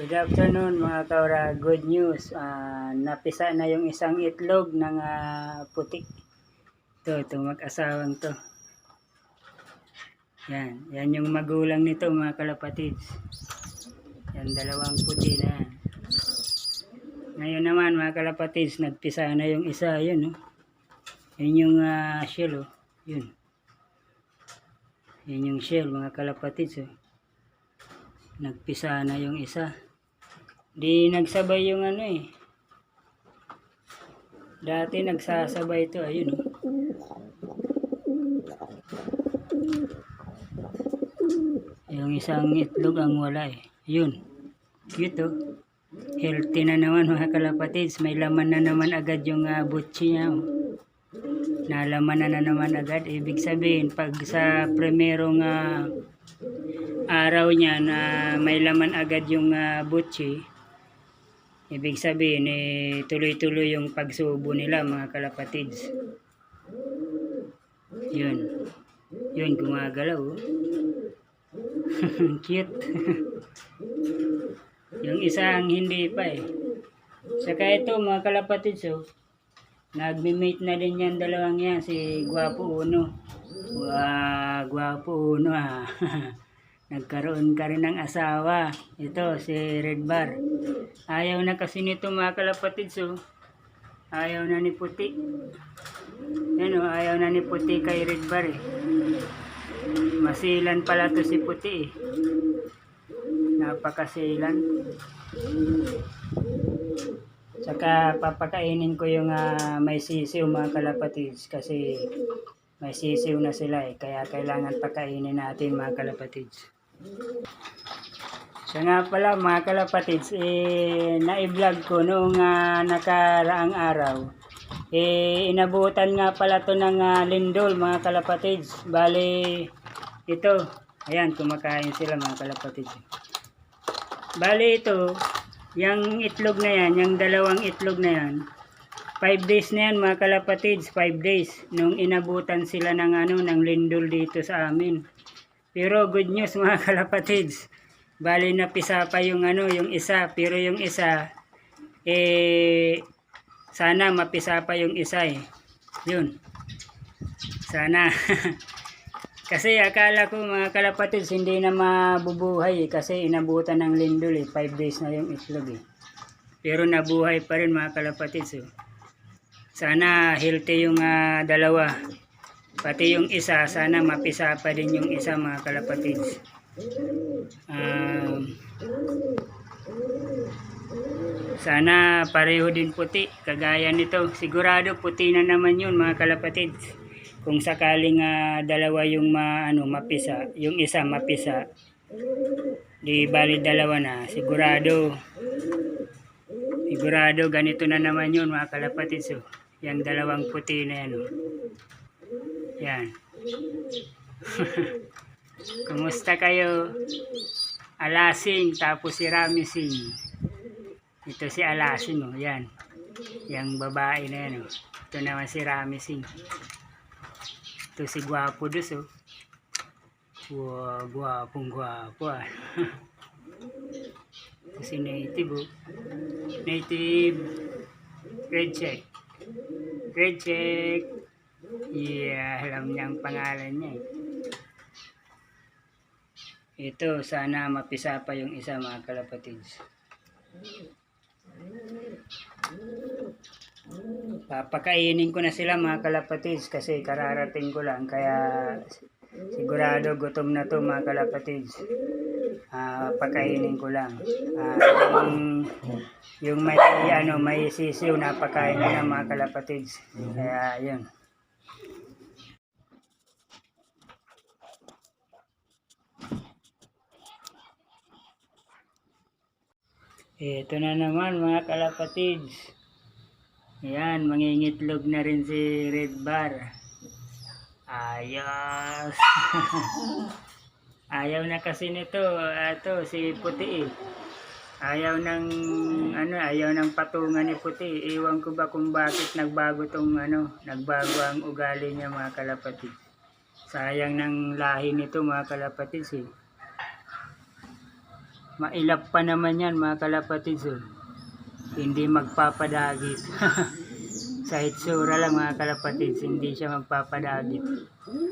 Good afternoon mga kaura, good news. Napisa na yung isang itlog ng puti. Ito mag-asawang to. Yan yung magulang nito mga kalapatids. Yan, dalawang puti na yan. Ngayon naman mga kalapatids, nagpisa na yung isa, yun oh. Yun yung shell oh, yun. Yun yung shell mga kalapatids oh. Nagpisa na yung isa. Di nagsabay yung ano eh. Dati nagsasabay ito, ayun oh. Yung isang itlog ang wala eh. Yun. Cute oh. Healthy na naman mga kalapatids. May laman na naman agad yung butchi niya oh. Nalaman na naman agad. Ibig sabihin pag sa primerong araw niya na may laman agad yung butchi, ibig sabihin tuloy-tuloy yung pagsubo nila mga kalapatids. Yun gumagalaw oh. Cute. Yung isang hindi pa eh. Saka ito mga kalapatids oh, nagmi-mate na din yan dalawang yan, si Guwapo Uno. Guwapo Uno Nagkaroon ka rin ng asawa. Ito si Red Bar. Ayaw na kasi nito mga kalapatids oh. Ayaw na ni puti. Yan oh, ayaw na ni puti kay Red Bar eh. Masilan pala to si puti eh. Napakasilan. Saka papakainin ko yung may sisiw mga kalapatids kasi may sisiw na sila eh. Kaya kailangan pakainin natin mga kalapatids. So nga pala mga kalapatids, na-vlog ko noong nakaraang araw. Inabutan nga pala to ng lindol mga kalapatids. Bali ito, ayan kumakain sila mga kalapatids. Bali ito, yung itlog na yan, yung dalawang itlog na yan, 5 days na yan mga kalapatids, 5 days nung inabutan sila ng ng lindol dito sa amin. Pero good news mga kalapatids, bali napisa pa yung yung isa, pero yung isa sana mapisa pa yung isa eh. Yun. Sana. Kasi akala ko mga kalapatids hindi na mabubuhay eh, kasi inabutan ng lindol eh, 5 days na yung itlog eh. Pero nabuhay pa rin mga kalapatids oh. Sana healthy yung dalawa. Pati yung isa, sana mapisa pa din yung isa mga kalapatids. Sana pareho din puti, kagaya nito. Sigurado puti na naman yun mga kalapatids. Kung sakaling dalawa yung mapisa, yung isa mapisa, di bali dalawa na, sigurado ganito na naman yun mga kalapatids oh. Yan dalawang puti na yan oh. Yan. Kumusta kayo? Alasing, tapos si Ramising. Ito si Alasing oh, yan. Yang babae na yan oh. Ito naman si Ramising. Ito si Guwapo dus oh. Wow, gwapong gwapo ah. Ito si Native oh. Native Red Check. Red Check. Yeah, alam niya ang pangalan niya eh. Ito, sana mapisa pa yung isa mga kalapatids. Papakainin ko na sila mga kalapatids kasi kararating ko lang, kaya sigurado gutom na to mga kalapatids. Pakainin ko lang. Yung may sisiw na pakain ko na mga kalapatids. Kaya yun. Ito na naman mga kalapatids. Ayan, mangingitlog na rin si Red Bar. Ayos. Ayaw na kasi nito, si puti eh. Ayaw ng patungan ni puti. Iwan ko ba kung bakit nagbago ang ugali niya mga kalapatids. Sayang ng lahi nito mga kalapatids eh. Mailap pa naman yan mga kalapatids. Oh. Hindi magpapadagit. Sa itsura lang mga kalapatids, hindi siya magpapadagit.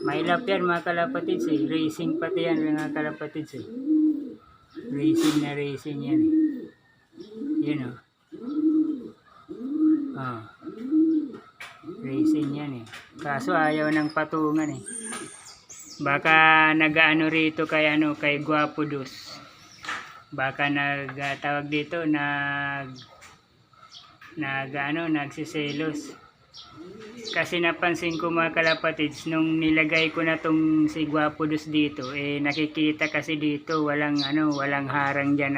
Mailap yan mga kalapatids eh. Racing pati yan mga kalapatids eh. Racing na racing yan eh. Yun o. Oh. Racing yan eh. Kaso ayaw ng patungan eh. Baka nag-ano rito kay ano, kay Guwapo Dos. Baka nagtawag dito nagsiselos. Kasi napansin ko mga kalapatids nung nilagay ko na tong si Guwapo Dos dito, eh nakikita kasi dito walang harang diyan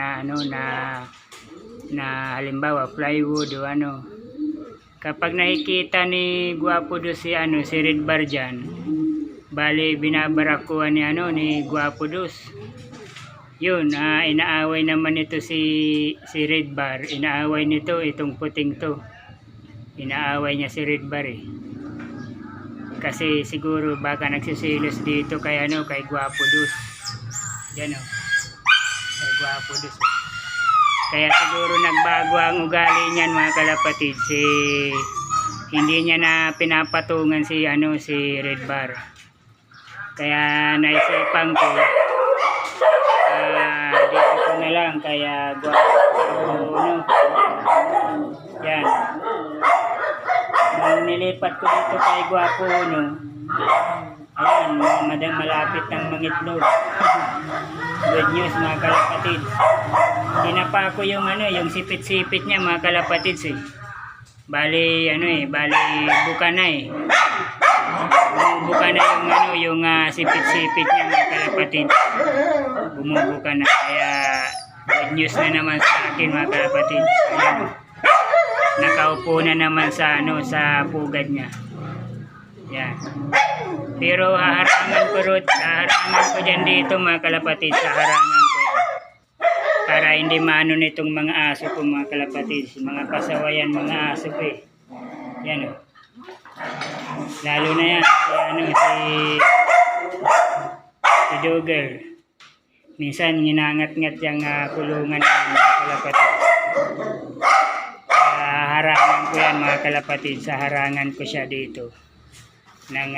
na halimbawa plywood o ano. Kapag nakikita ni Guwapo Dos si Red Bar diyan, bali binabarakuan ni Guwapo Dos. Yun, inaaway naman ito si Red Bar. Inaaway nito itong puting to. Inaaway niya si Red Bar eh. Kasi siguro baka nagsisilos dito kay Guwapo Dos. Yan o. Kay Guwapo Dos. Kaya siguro nagbago ang ugali niyan mga kalapatids. Hindi niya na pinapatungan si Red Bar. Kaya naisipan ko dito ko na lang kaya yan. Nung nilipat ko dito kay Guwapo ayan, malapit ng mangitlog. Good news mga kalapatids. Tinapa ko yung sipit-sipit niya mga kalapatids eh. Bali buka na eh. Bumubuka na yung sipit-sipit niya mga kalapatids. Bumubuka na. Kaya good news na naman sa akin mga kalapatids. Ayan. Nakaupo na naman sa pugad niya. Yan. Pero haharangan ko dyan dito mga kalapatids. Haharangan ko yan. Para hindi maano nitong mga aso ko mga kalapatids. Mga pasawayan mga aso ko eh. Yan o. Lalo na yan si Dogger. Minsan ginangat-ngat yung kulungan ng mga kalapatids. Harangan ko yan mga kalapatids. Harangan ko siya dito ng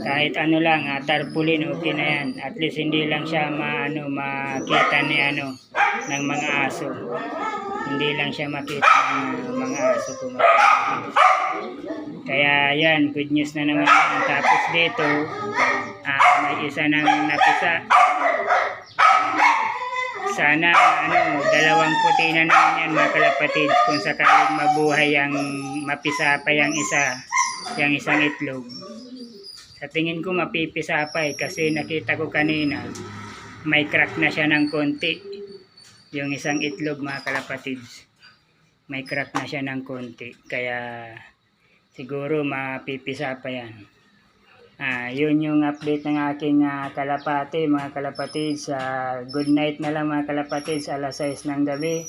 kahit lang tarpaulin, okay na yan. At least hindi lang siya makita ni ng mga aso. Hindi lang siya makita ng mga aso ko. Kaya yan, good news na naman. Tapos dito may isa nang napisa. Sana dalawang puti na naman yan mga kalapatids kung sakaling mabuhay ang mapisa pa yung isang itlog. Sa tingin ko mapipisa pa kasi nakita ko kanina may crack na siya ng konti. Yung isang itlog mga kalapatids, may crack na siya ng konti. Kaya siguro mapipisa pa yan. Yun yung update ng aking kalapati mga kalapatids. Good night na lang mga kalapatids. Alas 6 ng gabi.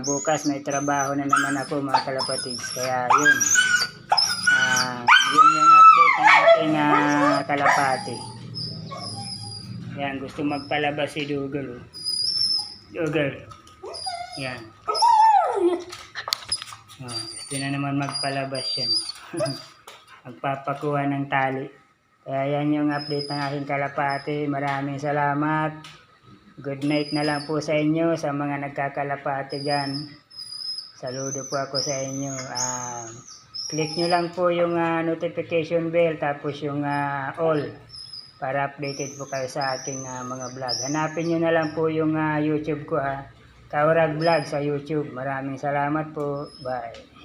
Bukas may trabaho na naman ako mga kalapatids. Kaya yun. Yun yung update ng aking kalapati. Yan, gusto magpalabas si Dugel. Dugel. Yan. Gusto na naman magpalabas yan. Magpapakuha ng tali. Kaya yan yung update ng aking kalapati. Maraming salamat. Good night na lang po sa inyo sa mga nagkakalapati dyan. Saludo po ako sa inyo. Click nyo lang po yung notification bell tapos yung all para updated po kayo sa aking mga vlog. Hanapin nyo na lang po yung YouTube ko Kaurag Vlog sa YouTube. Maraming salamat po. Bye.